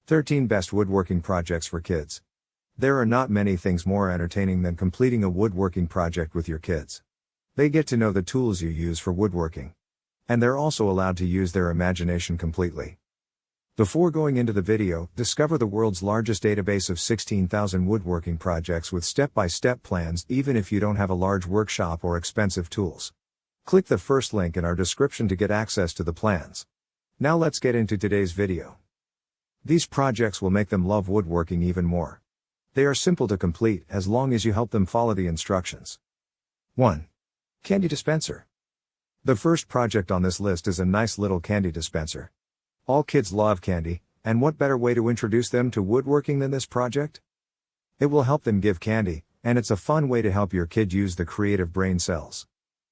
13 Best Woodworking Projects for Kids. There are not many things more entertaining than completing a woodworking project with your kids. They get to know the tools you use for woodworking. And they're also allowed to use their imagination completely. Before going into the video, discover the world's largest database of 16,000 woodworking projects with step-by-step plans even if you don't have a large workshop or expensive tools. Click the first link in our description to get access to the plans. Now let's get into today's video. These projects will make them love woodworking even more. They are simple to complete as long as you help them follow the instructions. 1. Candy Dispenser. The first project on this list is a nice little candy dispenser. All kids love candy, and what better way to introduce them to woodworking than this project? It will help them give candy, and it's a fun way to help your kid use the creative brain cells.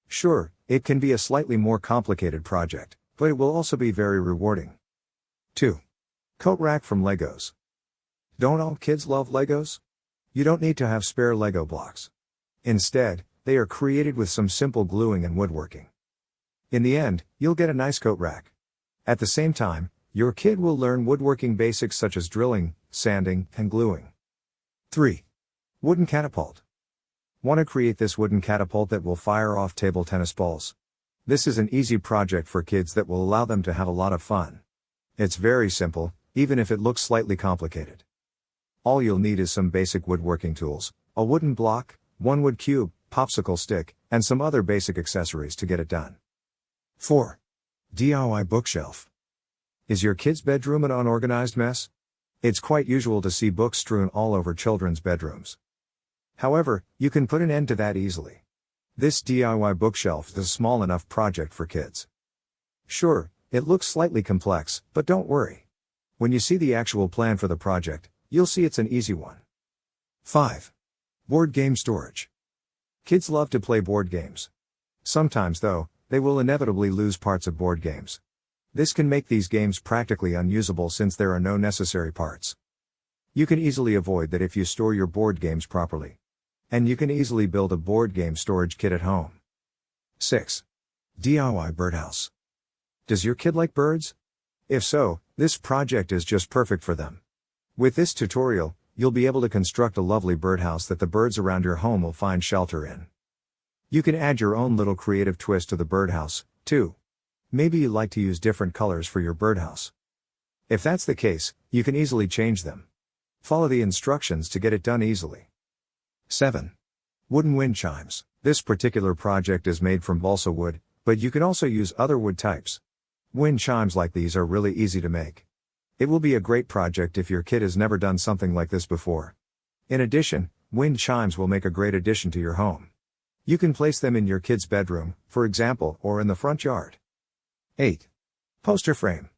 Sure, it can be a slightly more complicated project, but it will also be very rewarding. 2. Coat Rack from Legos. Don't all kids love Legos? You don't need to have spare Lego blocks. Instead, they are created with some simple gluing and woodworking. In the end, you'll get a nice coat rack. At the same time, your kid will learn woodworking basics such as drilling, sanding, and gluing. 3. Wooden Catapult. Want to create this wooden catapult that will fire off table tennis balls? This is an easy project for kids that will allow them to have a lot of fun. It's very simple, even if it looks slightly complicated. All you'll need is some basic woodworking tools, a wooden block, one wood cube, popsicle stick, and some other basic accessories to get it done. 4. DIY Bookshelf. Is your kid's bedroom an unorganized mess? It's quite usual to see books strewn all over children's bedrooms. However, you can put an end to that easily. This DIY bookshelf is a small enough project for kids. Sure, it looks slightly complex, but don't worry. When you see the actual plan for the project, you'll see it's an easy one. 5. Board Game Storage. Kids love to play board games. Sometimes though, they will inevitably lose parts of board games. This can make these games practically unusable since there are no necessary parts. You can easily avoid that if you store your board games properly. And you can easily build a board game storage kit at home. 6. DIY Birdhouse. Does your kid like birds? If so, this project is just perfect for them. With this tutorial, you'll be able to construct a lovely birdhouse that the birds around your home will find shelter in. You can add your own little creative twist to the birdhouse, too. Maybe you like to use different colors for your birdhouse. If that's the case, you can easily change them. Follow the instructions to get it done easily. 7. Wooden Wind Chimes. This particular project is made from balsa wood, but you can also use other wood types. Wind chimes like these are really easy to make. It will be a great project if your kid has never done something like this before. In addition, wind chimes will make a great addition to your home. You can place them in your kid's bedroom, for example, or in the front yard. 8. Poster Frame.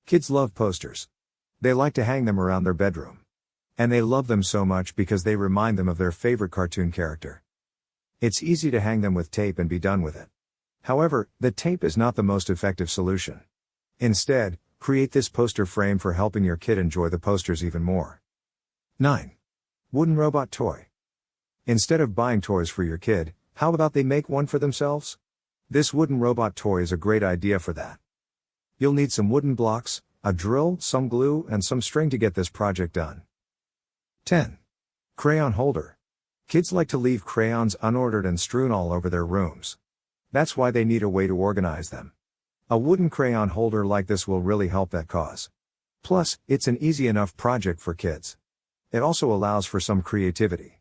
Kids love posters. They like to hang them around their bedroom. And they love them so much because they remind them of their favorite cartoon character. It's easy to hang them with tape and be done with it. However, the tape is not the most effective solution. Instead, create this poster frame for helping your kid enjoy the posters even more. 9. Wooden Robot Toy. Instead of buying toys for your kid, how about they make one for themselves? This wooden robot toy is a great idea for that. You'll need some wooden blocks, a drill, some glue, and some string to get this project done. 10. Crayon Holder. Kids like to leave crayons unordered and strewn all over their rooms. That's why they need a way to organize them. A wooden crayon holder like this will really help that cause. Plus, it's an easy enough project for kids. It also allows for some creativity.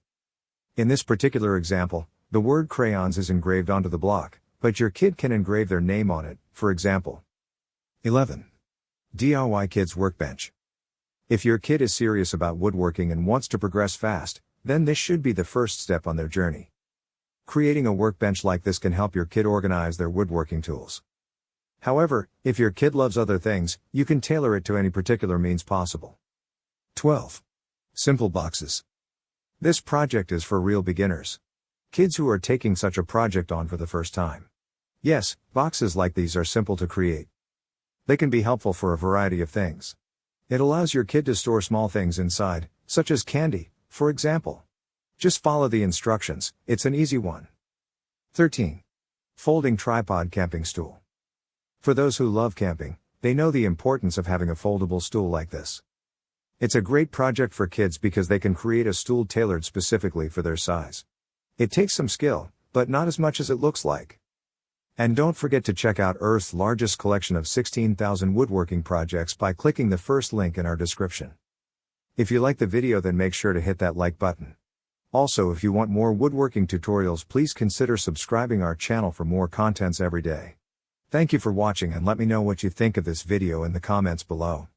In this particular example, the word crayons is engraved onto the block, but your kid can engrave their name on it, for example. 11. DIY Kids Workbench. If your kid is serious about woodworking and wants to progress fast, then this should be the first step on their journey. Creating a workbench like this can help your kid organize their woodworking tools. However, if your kid loves other things, you can tailor it to any particular means possible. 12. Simple Boxes. This project is for real beginners. Kids who are taking such a project on for the first time. Yes, boxes like these are simple to create. They can be helpful for a variety of things. It allows your kid to store small things inside, such as candy, for example. Just follow the instructions, it's an easy one. 13. Folding Tripod Camping Stool. For those who love camping, they know the importance of having a foldable stool like this. It's a great project for kids because they can create a stool tailored specifically for their size. It takes some skill, but not as much as it looks like. And don't forget to check out Earth's largest collection of 16,000 woodworking projects by clicking the first link in our description. If you like the video, then make sure to hit that like button. Also, if you want more woodworking tutorials, please consider subscribing our channel for more contents every day. Thank you for watching, and let me know what you think of this video in the comments below.